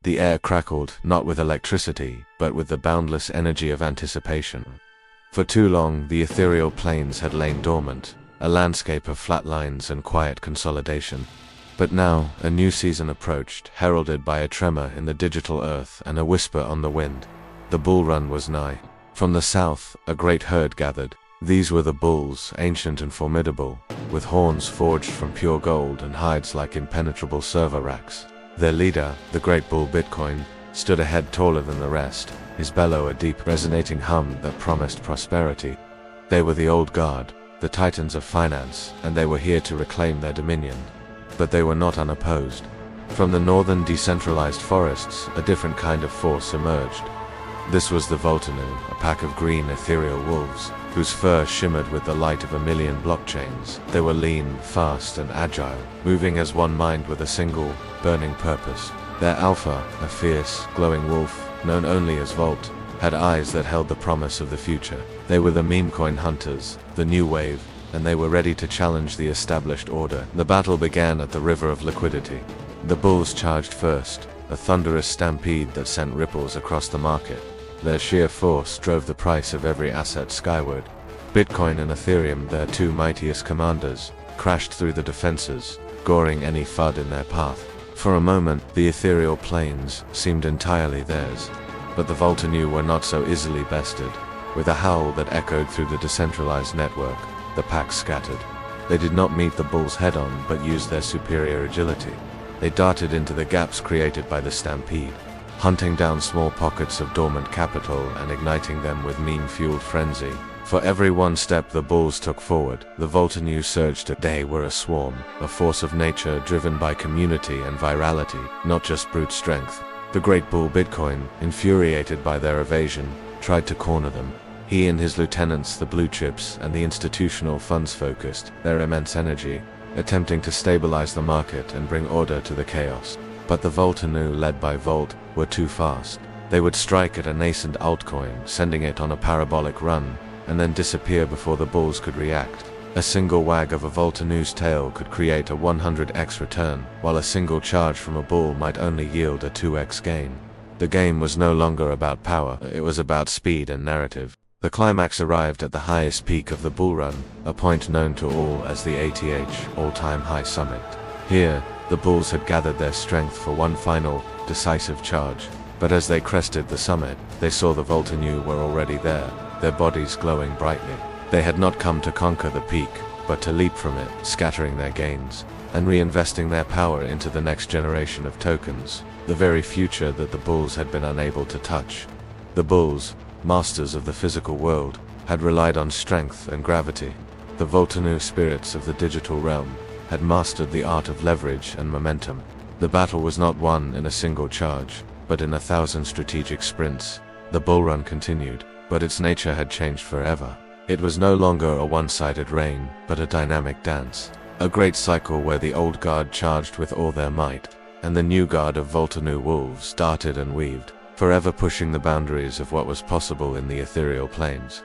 The air crackled, not with electricity, but with the boundless energy of anticipation. For too long, the Ethereal Plains had lain dormant, a landscape of flat lines and quiet consolidation. But now, a new season approached, heralded by a tremor in the digital earth and a whisper on the wind. The bull run was nigh. From the south, a great herd gathered. These were the bulls, ancient and formidable, with horns forged from pure gold and hides like impenetrable server racks. Their leader, the great bull MEMECOIN, stood a head taller than the rest, his bellow a deep, resonating hum that promised prosperity. They were the old guard, the titans of finance, and they were here to reclaim their dominion. But they were not unopposed. From the northern decentralized forests, a different kind of force emerged. This was the Voltinu, a pack of green ethereal wolves, whose fur shimmered with the light of 1,000,000 blockchains. They were lean, fast, and agile, moving as one mind with a single, burning purpose. Their alpha, a fierce, glowing wolf, known only as Volt, had eyes that held the promise of the future. They were the MEMECOIN hunters, the new wave, and they were ready to challenge the established order. The battle began at the river of liquidity. The bulls charged first, a thunderous stampede that sent ripples across the market. Their sheer force drove the price of every asset skyward. Bitcoin and Ethereum, their two mightiest commanders, crashed through the defenses, goring any FUD in their path. For a moment, the Ethereal Plains seemed entirely theirs. But the Voltinu were not so easily bested. With a howl that echoed through the decentralized network, the pack scattered. They did not meet the bulls head-on, but used their superior agility. They darted into the gaps created by the stampede, hunting down small pockets of dormant capital and igniting them with meme-fueled frenzy. For every one step the bulls took forward, the Voltinu surged. They were a swarm, a force of nature driven by community and virality, not just brute strength. The great bull MEMECOIN, infuriated by their evasion, tried to corner them. He and his lieutenants, the blue chips, and the institutional funds focused their immense energy, attempting to stabilize the market and bring order to the chaos. But the Voltinu, led by Volt, were too fast. They would strike at a nascent altcoin, sending it on a parabolic run, and then disappear before the bulls could react. A single wag of a Voltinu's tail could create a 100x return, while a single charge from a bull might only yield a 2x gain. The game was no longer about power, it was about speed and narrative. The climax arrived at the highest peak of the bull run, a point known to all as the ATH, all-time high summit. Here, the bulls had gathered their strength for one final, decisive charge. But as they crested the summit, they saw the Voltinu were already there, their bodies glowing brightly. They had not come to conquer the peak, but to leap from it, scattering their gains, and reinvesting their power into the next generation of tokens, the very future that the bulls had been unable to touch. The bulls, masters of the physical world, had relied on strength and gravity. The Voltinu spirits of the digital realm had mastered the art of leverage and momentum. The battle was not won in a single charge, but in 1,000 strategic sprints. The bull run continued, but its nature had changed forever. It was no longer a one-sided reign, but a dynamic dance. A great cycle where the old guard charged with all their might, and the new guard of Voltinu wolves darted and weaved, forever pushing the boundaries of what was possible in the Ethereal Plains.